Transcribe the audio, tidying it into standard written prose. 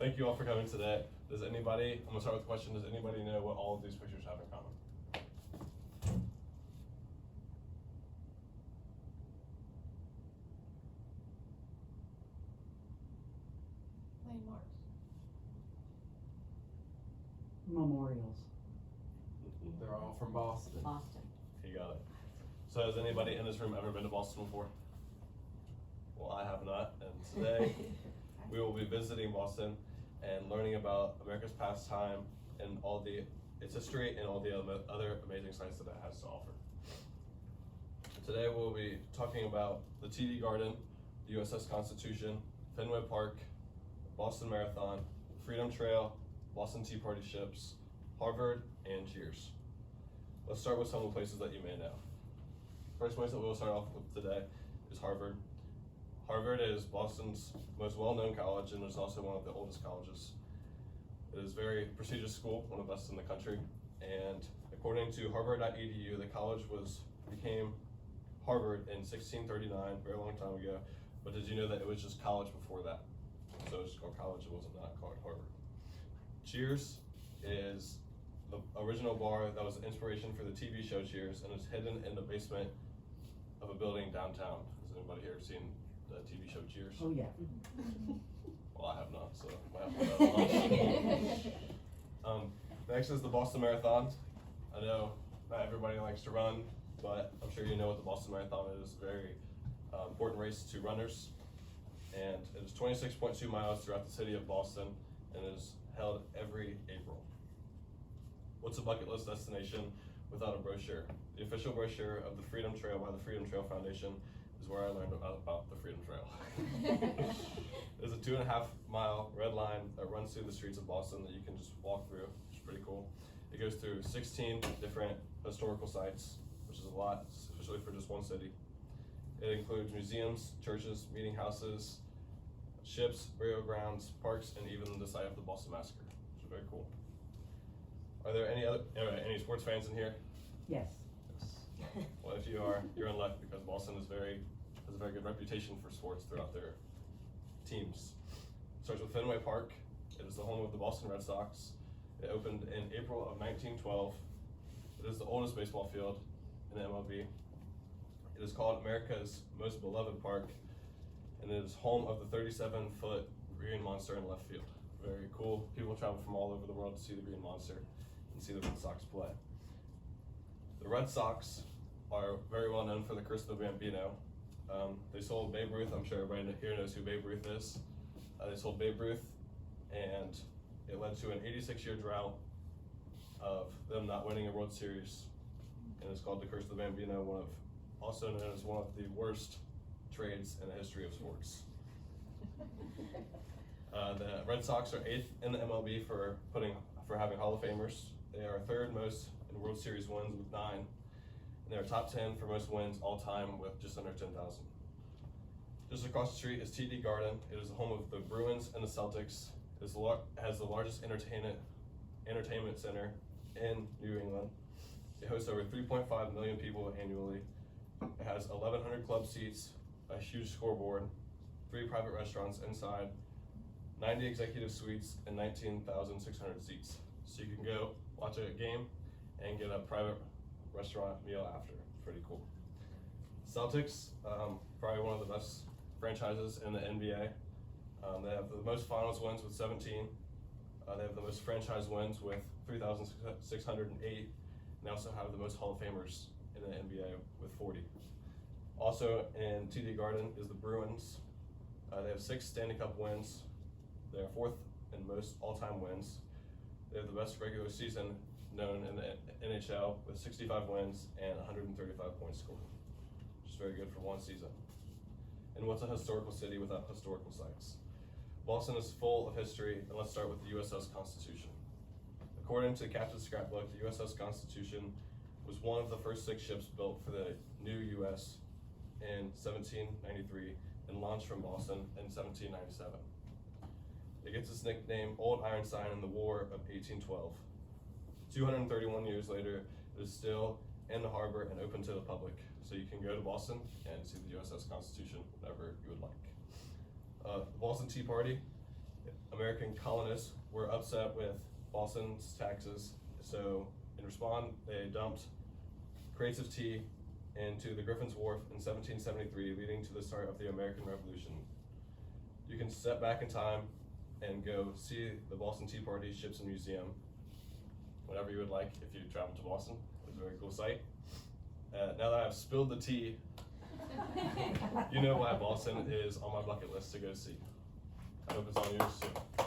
thank you all for coming today. I'm gonna start with a question. Does anybody know what all of these pictures have in common? Landmarks. Memorials. They're all from Boston. Boston. You got it. So has anybody in this room ever been to Boston before? Well, I have not, and today we will be visiting Boston and learning about America's pastime and its history and all the other amazing sights that it has to offer. Today we'll be talking about the TD Garden, the USS Constitution, Fenway Park, Boston Marathon, Freedom Trail, Boston Tea Party ships, Harvard, and Cheers. Let's start with some of the places that you may know. First place that we'll start off with today is Harvard. Harvard is Boston's most well-known college and is also one of the oldest colleges. It is a very prestigious school, one of the best in the country, and according to harvard.edu, the college became Harvard in 1639, a very long time ago, but did you know that it was just college before that? So it was just called college, it wasn't not called Harvard. Cheers is the original bar that was the inspiration for the TV show Cheers, and it's hidden in the basement of a building downtown. Has anybody here seen the TV show Cheers? Oh, yeah. Well, I have not, so I have to next is the Boston Marathon. I know not everybody likes to run, but I'm sure you know what the Boston Marathon is. A very important race to runners, and it is 26.2 miles throughout the city of Boston, and is held every April. What's a bucket list destination without a brochure? The official brochure of the Freedom Trail by the Freedom Trail Foundation is where I learned about the Freedom Trail. There's a 2.5 mile red line that runs through the streets of Boston that you can just walk through, which is pretty cool. It goes through 16 different historical sites, which is a lot, especially for just one city. It includes museums, churches, meeting houses, ships, burial grounds, parks, and even the site of the Boston Massacre, which is very cool. Are there any sports fans in here? Yes. Well, if you are, you're in luck because Boston has a very good reputation for sports throughout their teams. It starts with Fenway Park. It is the home of the Boston Red Sox. It opened in April of 1912. It is the oldest baseball field in the MLB. It is called America's most beloved park, and it is home of the 37-foot green monster in left field. Very cool. People travel from all over the world to see the green monster and see the Red Sox play. The Red Sox are very well known for the Curse of the Bambino. They sold Babe Ruth. I'm sure everybody here knows who Babe Ruth is. They sold Babe Ruth, and it led to an 86-year drought of them not winning a World Series, and it's called the Curse of the Bambino, also known as one of the worst trades in the history of sports. The Red Sox are 8th in the MLB for having Hall of Famers. They are 3rd most in World Series wins with 9. And they're top 10 for most wins all time with just under 10,000. Just across the street is TD Garden. It is the home of the Bruins and the Celtics. It has the largest entertainment center in New England. It hosts over 3.5 million people annually. It has 1,100 club seats, a huge scoreboard, 3 private restaurants inside, 90 executive suites, and 19,600 seats. So you can go watch a game and get a private restaurant meal after. Pretty cool. Celtics, probably one of the best franchises in the NBA. They have the most finals wins with 17. They have the most franchise wins with 3,608. They also have the most Hall of Famers in the NBA with 40. Also in TD Garden is the Bruins. They have 6 Stanley Cup wins. They are 4th in most all-time wins. They have the best regular season known in the NHL with 65 wins and 135 points scored, which is very good for one season. And what's a historical city without historical sites? Boston is full of history, and let's start with the USS Constitution. According to Captain's Scrapbook, the USS Constitution was one of the first 6 ships built for the new US in 1793 and launched from Boston in 1797. It gets its nickname Old Ironsides in the War of 1812. 231 years later, it is still in the harbor and open to the public. So you can go to Boston and see the USS Constitution whenever you would like. The Boston Tea Party, American colonists were upset with Boston's taxes, so in response, they dumped crates of tea into the Griffin's Wharf in 1773, leading to the start of the American Revolution. You can step back in time and go see the Boston Tea Party Ships and Museum, whatever you would like if you travel to Boston. It's a very cool site. Now that I've spilled the tea, you know why Boston is on my bucket list to go see. I hope it's on yours too.